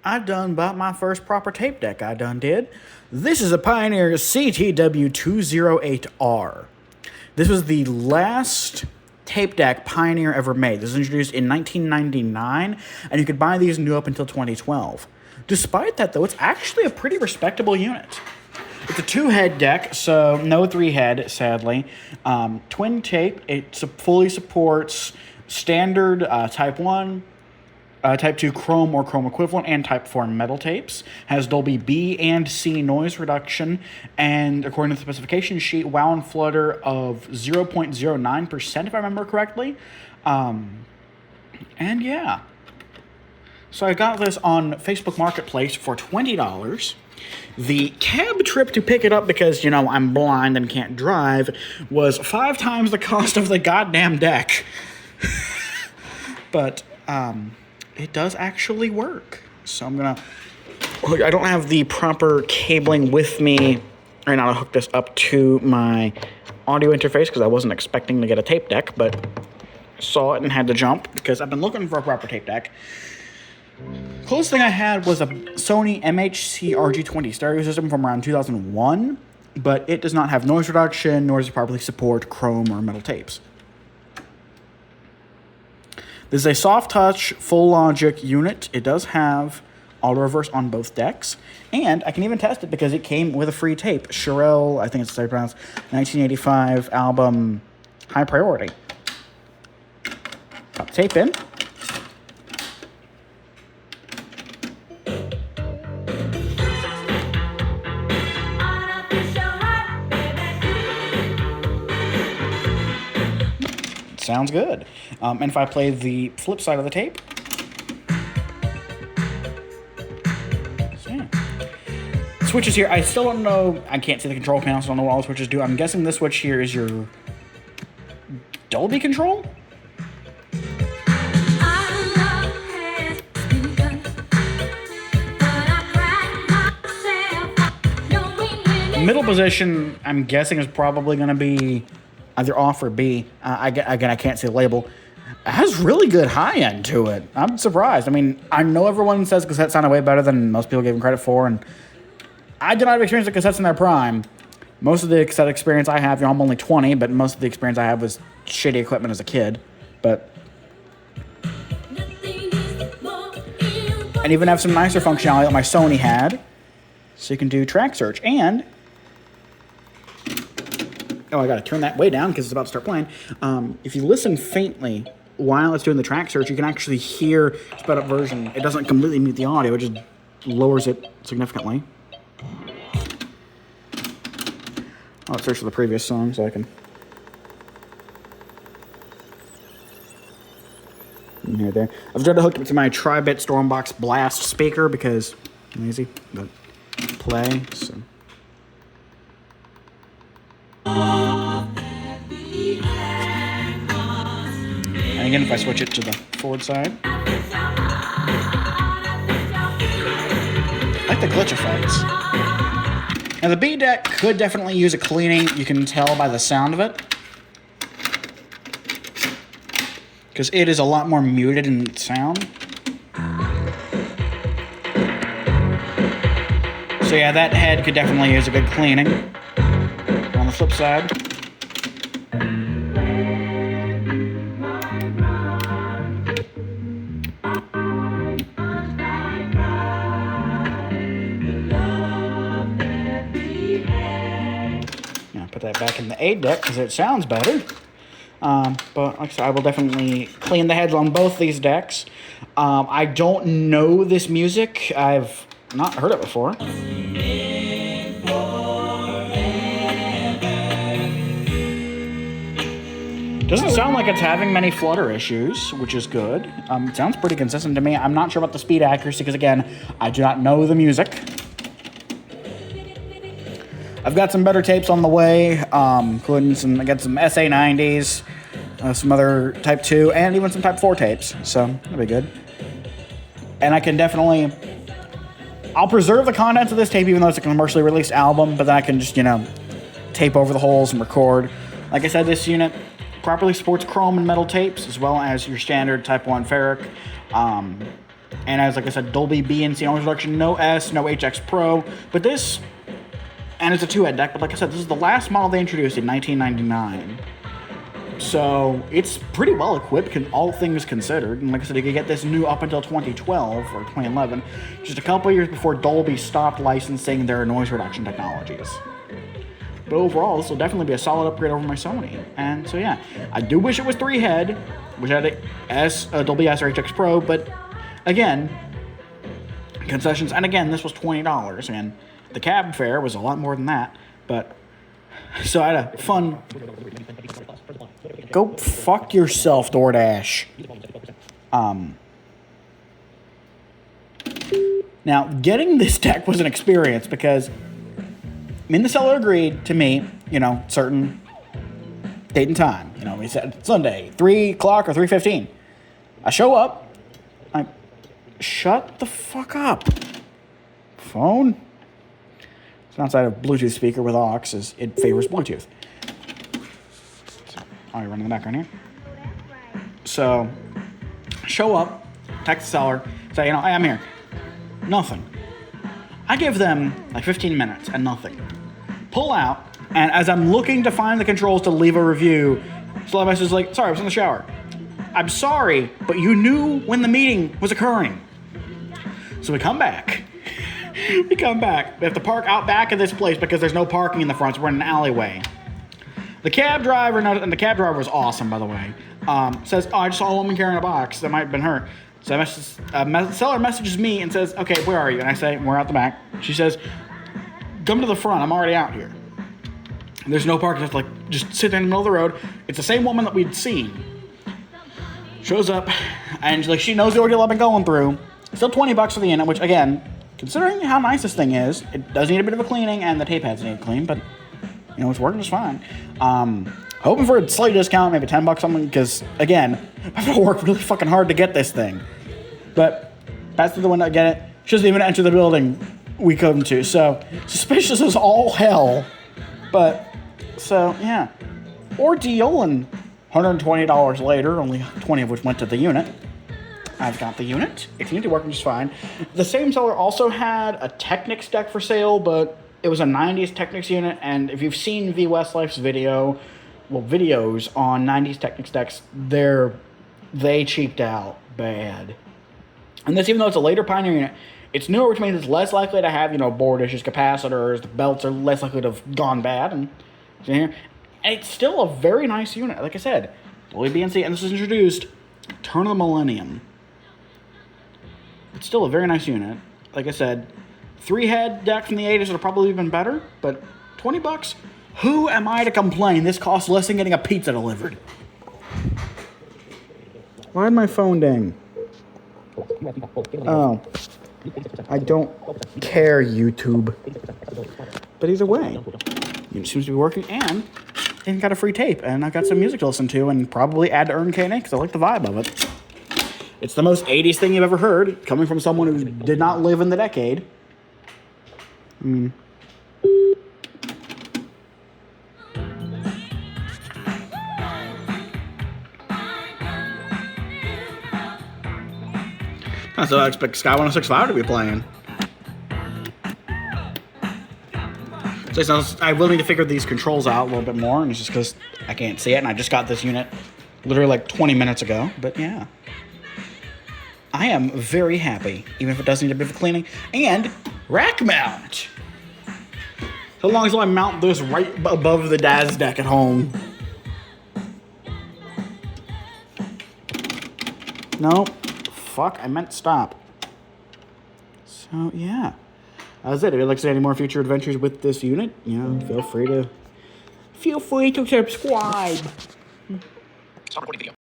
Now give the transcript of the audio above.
I done bought my first proper tape deck. I done did. This is a Pioneer CTW208R. This was the last tape deck Pioneer ever made. This was introduced in 1999, and you could buy these new up until 2012. Despite that, though, it's actually a pretty respectable unit. It's a 2-head deck, so no 3-head, sadly. Twin tape. It fully supports standard Type 1, Type 2 chrome or chrome equivalent, and Type 4 metal tapes. Has Dolby B and C noise reduction, and according to the specification sheet, wow and flutter of 0.09%, if I remember correctly. And yeah. So I got this on Facebook Marketplace for $20. The cab trip to pick it up, because, I'm blind and can't drive, was 5 times the cost of the goddamn deck. But, it does actually work. So I'm gonna... I don't have the proper cabling with me right now to hook this up to my audio interface, because I wasn't expecting to get a tape deck, but saw it and had to jump, because I've been looking for a proper tape deck. Closest thing I had was a Sony MHC RG20 stereo system from around 2001, but it does not have noise reduction, nor does it properly support chrome or metal tapes. This is a soft touch, full logic unit. It does have auto reverse on both decks, and I can even test it because it came with a free tape. Cherelle, I think it's the pronounced 1985 album High Priority. Pop the tape in. Sounds good. And if I play the flip side of the tape, so yeah. Switches here, I still don't know, I can't see the control panel, so I don't know what all the switches do. I'm guessing this switch here is your Dolby control? Middle position, I'm guessing, is probably going to be either off or B. Again, I can't see the label. It has really good high end to it. I'm surprised. I mean, I know everyone says cassettes sound way better than most people give them credit for, and I did not have experience with cassettes in their prime. Most of the cassette experience I have, I'm only 20, but most of the experience I have was shitty equipment as a kid. But and even have some nicer functionality that my Sony had, so you can do track search. And I got to turn that way down because it's about to start playing. If you listen faintly while it's doing the track search, you can actually hear sped up version. It doesn't completely mute the audio, it just lowers it significantly. I'll search for the previous song so I can hear there. I've tried to hook it to my Tri-Bit Stormbox Blast speaker because I'm lazy, but play, so. And again, if I switch it to the forward side, I like the glitch effects. Now the B deck could definitely use a cleaning. You can tell by the sound of it, because it is a lot more muted in its sound. So yeah, that head could definitely use a good cleaning. On the flip side, put that back in the A deck because it sounds better. But like I said, I will definitely clean the heads on both these decks. I don't know this music. I've not heard it before. Doesn't sound like it's having many flutter issues, which is good. It sounds pretty consistent to me. I'm not sure about the speed accuracy because, again, I do not know the music. I've got some better tapes on the way, including I got some SA90s, some other Type 2, and even some Type 4 tapes, so that'll be good. And I can definitely... I'll preserve the contents of this tape even though it's a commercially released album, but then I can just, tape over the holes and record. Like I said, this unit properly supports chrome and metal tapes, as well as your standard Type 1 ferric. And as, like I said, Dolby BNC noise reduction, no S, no HX Pro. But this, and it's a 2-head deck, but like I said, this is the last model they introduced in 1999. So it's pretty well equipped, all things considered. And like I said, you could get this new up until 2012 or 2011, just a couple years before Dolby stopped licensing their noise reduction technologies. But overall, this will definitely be a solid upgrade over my Sony. And so yeah, I do wish it was 3-head, which had a Dolby S or HX Pro, but again, concessions. And again, this was $20, and the cab fare was a lot more than that. But so I had a fun. Go fuck yourself, DoorDash. Now, getting this deck was an experience because the seller agreed to meet, certain date and time. He said Sunday, 3 o'clock or 3:15. I show up. Shut the fuck up. Phone? It's outside of Bluetooth speaker with aux, as it favors Bluetooth. You're running the background here. So, show up, text the seller, say, I am here. Nothing. I give them like 15 minutes and nothing. Pull out, and as I'm looking to find the controls to leave a review, seller message is like, sorry, I was in the shower. I'm sorry, but you knew when the meeting was occurring. So we come back. We have to park out back of this place because there's no parking in the front, so we're in an alleyway. The cab driver, and the cab driver was awesome, by the way, says, I just saw a woman carrying a box. That might have been her. So the seller messages me and says, okay, where are you? And I say, we're out the back. She says, come to the front. I'm already out here. And there's no parking. Just sit there in the middle of the road. It's the same woman that we'd seen. Shows up, and she knows the ordeal I've been going through. Still $20 for the unit, which, again, considering how nice this thing is, it does need a bit of a cleaning, and the tape pads need clean, but it's working just fine. Hoping for a slight discount, maybe $10 something, because, again, I have to work really fucking hard to get this thing. But, pass through the window, get it. She doesn't even enter the building we come to. So, suspicious as all hell. But, so, yeah. Ordeal, and $120 later, only $20 of which went to the unit. I've got the unit. It's nearly working just fine. The same seller also had a Technics deck for sale, but it was a 90s Technics unit, and if you've seen V Westlife's videos on 90s Technics decks, they cheaped out bad. And this, even though it's a later Pioneer unit, it's newer, which means it's less likely to have, board issues, capacitors, the belts are less likely to have gone bad, and it's still a very nice unit. Like I said, Dolby BNC, and this was introduced turn of the millennium. It's still a very nice unit. Like I said, 3-head deck from the 80s would have probably been better, but $20? Who am I to complain? This costs less than getting a pizza delivered. Why'd my phone ding? Oh. I don't care, YouTube. But either way, it seems to be working, and I got a free tape, and I've got some music to listen to, and probably add to Earn KNA, because I like the vibe of it. It's the most 80s thing you've ever heard, coming from someone who did not live in the decade. So I expect Sky 1065 to be playing. So I will need to figure these controls out a little bit more, and it's just because I can't see it, and I just got this unit literally like 20 minutes ago. But yeah, I am very happy, even if it does need a bit of cleaning. And rack mount. So long as I mount this right above the DAS deck at home. No. Fuck, I meant stop. So, yeah. That's it. If you'd like to see any more future adventures with this unit, feel free to subscribe. Stop recording video.